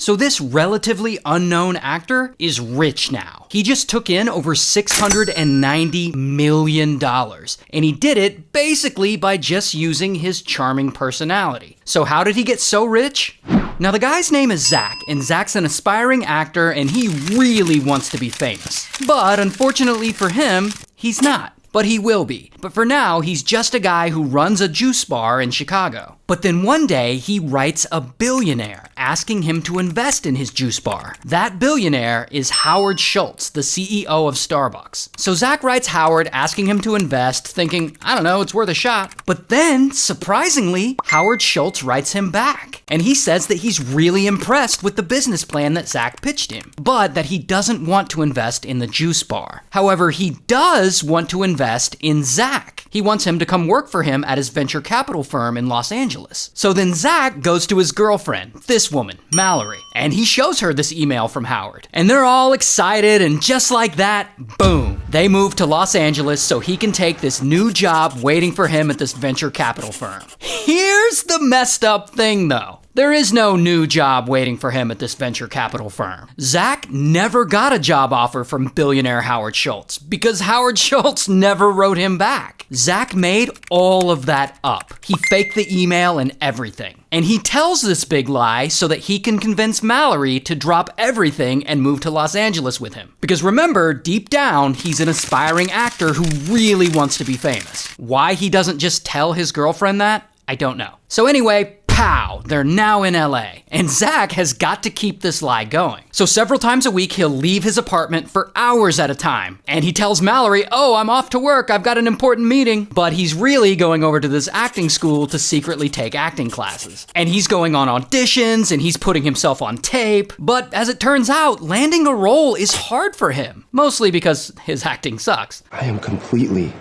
So this relatively unknown actor is rich now. He just took in over $690 million, and he did it basically by just using his charming personality. So how did he get so rich? Now the guy's name is Zach, and Zach's an aspiring actor, and he really wants to be famous. But unfortunately for him, he's not. But he will be. But for now, he's just a guy who runs a juice bar in Chicago. But then one day, he writes a billionaire asking him to invest in his juice bar. That billionaire is Howard Schultz, the CEO of Starbucks. So Zach writes Howard asking him to invest, thinking, I don't know, it's worth a shot. But then, surprisingly, Howard Schultz writes him back. And he says that he's really impressed with the business plan that Zach pitched him, but that he doesn't want to invest in the juice bar. However, he does want to invest in Zach. He wants him to come work for him at his venture capital firm in Los Angeles. So then Zach goes to his girlfriend, this woman, Mallory, and he shows her this email from Howard. And they're all excited, and just like that, boom, they move to Los Angeles so he can take this new job waiting for him at this venture capital firm. Here's the messed up thing though. There is no new job waiting for him at this venture capital firm. Zach never got a job offer from billionaire Howard Schultz because Howard Schultz never wrote him back. Zach made all of that up. He faked the email and everything. And he tells this big lie so that he can convince Mallory to drop everything and move to Los Angeles with him. Because remember, deep down, he's an aspiring actor who really wants to be famous. Why he doesn't just tell his girlfriend that, I don't know. So anyway, pow, they're now in LA. And Zach has got to keep this lie going. So several times a week, he'll leave his apartment for hours at a time. And he tells Mallory, oh, I'm off to work, I've got an important meeting. But he's really going over to this acting school to secretly take acting classes. And he's going on auditions, and he's putting himself on tape. But as it turns out, landing a role is hard for him. Mostly because his acting sucks. I am completely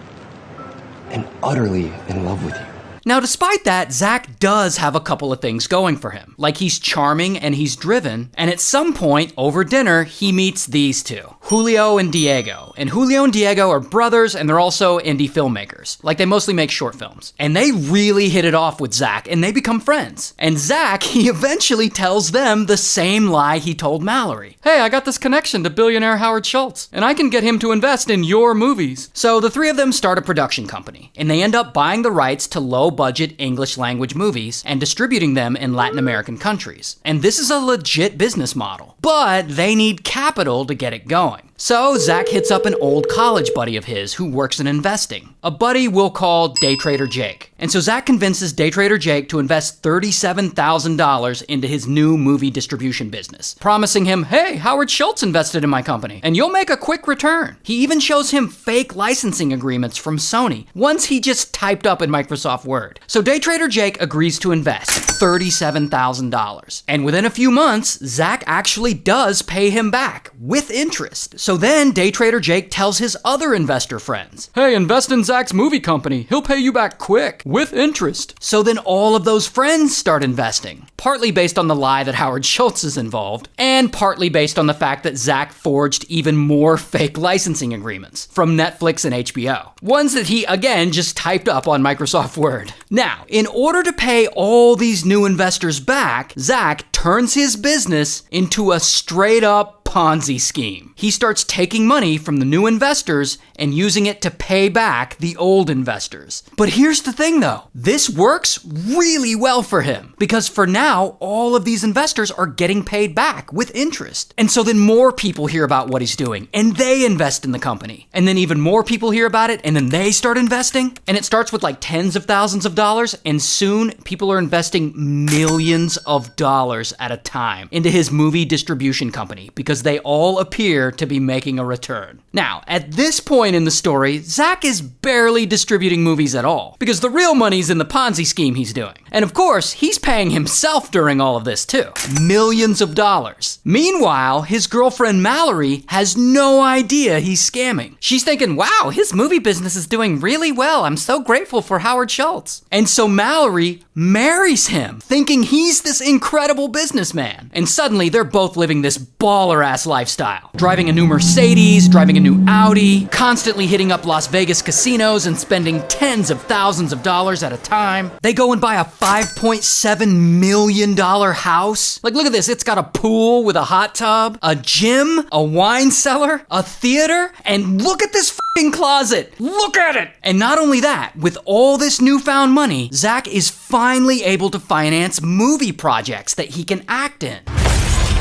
and utterly in love with you. Now, despite that, Zach does have a couple of things going for him. Like he's charming and he's driven, and at some point, over dinner, he meets these two, Julio and Diego. And Julio and Diego are brothers, and they're also indie filmmakers. Like, they mostly make short films. And they really hit it off with Zach, and they become friends. And Zach, he eventually tells them the same lie he told Mallory. Hey, I got this connection to billionaire Howard Schultz, and I can get him to invest in your movies. So the three of them start a production company, and they end up buying the rights to low-budget English language movies and distributing them in Latin American countries. And this is a legit business model, but they need capital to get it going. So Zach hits up an old college buddy of his who works in investing, a buddy we'll call Day Trader Jake. And so Zach convinces Day Trader Jake to invest $37,000 into his new movie distribution business, promising him, hey, Howard Schultz invested in my company, and you'll make a quick return. He even shows him fake licensing agreements from Sony, ones he just typed up in Microsoft Word. So Day Trader Jake agrees to invest $37,000. And within a few months, Zach actually does pay him back with interest. So then Day Trader Jake tells his other investor friends, hey, invest in Zach's movie company. He'll pay you back quick, with interest. So then all of those friends start investing, partly based on the lie that Howard Schultz is involved, and partly based on the fact that Zach forged even more fake licensing agreements from Netflix and HBO. Ones that he, again, just typed up on Microsoft Word. Now, in order to pay all these new investors back, Zach turns his business into a straight-up Ponzi scheme. He starts taking money from the new investors and using it to pay back the old investors. But here's the thing though, this works really well for him because for now, all of these investors are getting paid back with interest. And so then more people hear about what he's doing and they invest in the company. And then even more people hear about it and then they start investing. And it starts with like tens of thousands of dollars and soon people are investing millions of dollars at a time into his movie distribution company because they all appear to be making a return. Now, at this point in the story, Zach is barely distributing movies at all, because the real money's in the Ponzi scheme he's doing. And of course, he's paying himself during all of this too. Millions of dollars. Meanwhile, his girlfriend Mallory has no idea he's scamming. She's thinking, wow, his movie business is doing really well. I'm so grateful for Howard Schultz. And so Mallory marries him, thinking he's this incredible businessman. And suddenly, they're both living this baller millionaire-ass lifestyle. Driving a new Mercedes, driving a new Audi, constantly hitting up Las Vegas casinos and spending tens of thousands of dollars at a time. They go and buy a $5.7 million house. Like, look at this. It's got a pool with a hot tub, a gym, a wine cellar, a theater, and look at this f***ing closet. Look at it! And not only that, with all this newfound money, Zach is finally able to finance movie projects that he can act in.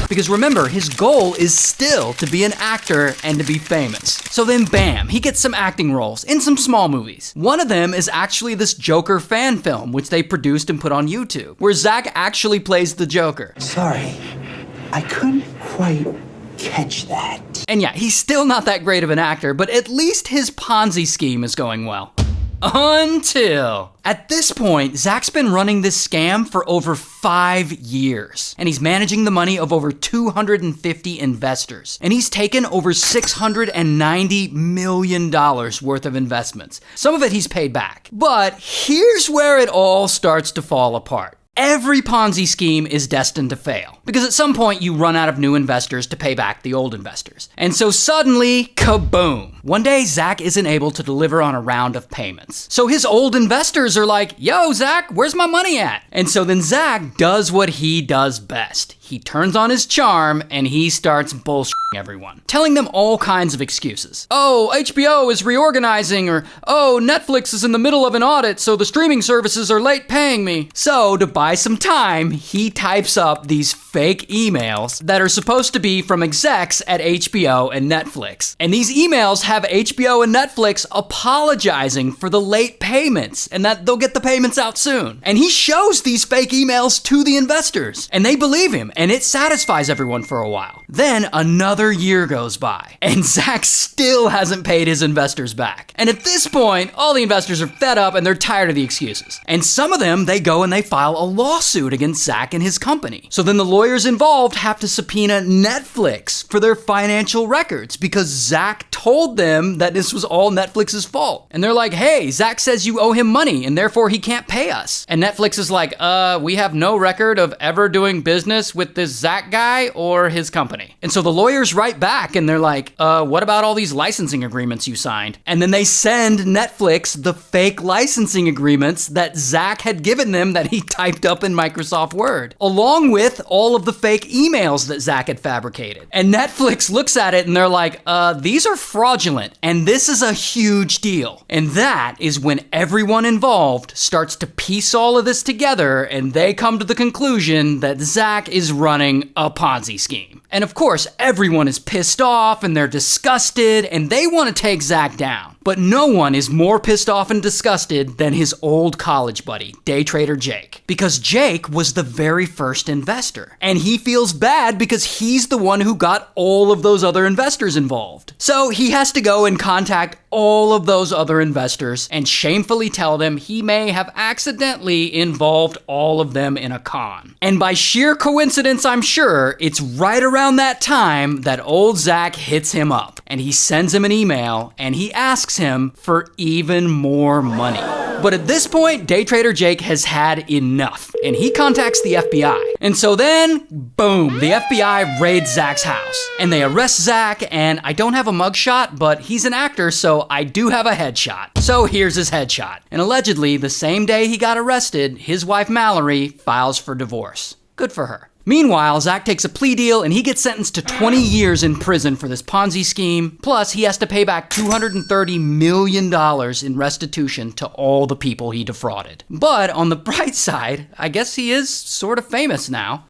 Because remember, his goal is still to be an actor and to be famous. So then bam, he gets some acting roles in some small movies. One of them is actually this Joker fan film, which they produced and put on YouTube, where Zach actually plays the Joker. Sorry, I couldn't quite catch that. And yeah, he's still not that great of an actor, but at least his Ponzi scheme is going well. Until at this point, Zach's been running this scam for over 5 years, and he's managing the money of over 250 investors, and he's taken over $690 million worth of investments. Some of it he's paid back. But here's where it all starts to fall apart. Every Ponzi scheme is destined to fail, because at some point you run out of new investors to pay back the old investors. And so suddenly, kaboom! One day, Zach isn't able to deliver on a round of payments. So his old investors are like, yo, Zach, where's my money at? And so then Zach does what he does best. He turns on his charm and he starts bullshitting everyone, telling them all kinds of excuses. Oh, HBO is reorganizing, or oh, Netflix is in the middle of an audit, so the streaming services are late paying me. So to buy some time, he types up these fake emails that are supposed to be from execs at HBO and Netflix. And these emails have HBO and Netflix apologizing for the late payments and that they'll get the payments out soon. And he shows these fake emails to the investors, and they believe him. And it satisfies everyone for a while. Then another year goes by, and Zach still hasn't paid his investors back. And at this point, all the investors are fed up and they're tired of the excuses. And some of them, they go and they file a lawsuit against Zach and his company. So then the lawyers involved have to subpoena Netflix for their financial records because Zach told them that this was all Netflix's fault. And they're like, hey, Zach says you owe him money and therefore he can't pay us. And Netflix is like, we have no record of ever doing business with this Zach guy or his company. And so the lawyers write back and they're like, what about all these licensing agreements you signed? And then they send Netflix the fake licensing agreements that Zach had given them that he typed up in Microsoft Word, along with all of the fake emails that Zach had fabricated. And Netflix looks at it and they're like, these are fraudulent and this is a huge deal. And that is when everyone involved starts to piece all of this together and they come to the conclusion that Zach is running a Ponzi scheme. And of course, everyone is pissed off and they're disgusted and they want to take Zach down. But no one is more pissed off and disgusted than his old college buddy, day trader Jake. Because Jake was the very first investor. And he feels bad because he's the one who got all of those other investors involved. So he has to go and contact all of those other investors and shamefully tell them he may have accidentally involved all of them in a con. And by sheer coincidence, I'm sure, it's right around that time that old Zach hits him up. And he sends him an email and he asks him for even more money. But at this point, day trader Jake has had enough and he contacts the FBI. And so then, boom, the FBI raids Zach's house and they arrest Zach, and I don't have a mugshot, but he's an actor, so I do have a headshot. So here's his headshot. And allegedly, the same day he got arrested, his wife Mallory files for divorce. Good for her. Meanwhile, Zach takes a plea deal and he gets sentenced to 20 years in prison for this Ponzi scheme. Plus, he has to pay back $230 million in restitution to all the people he defrauded. But on the bright side, I guess he is sort of famous now.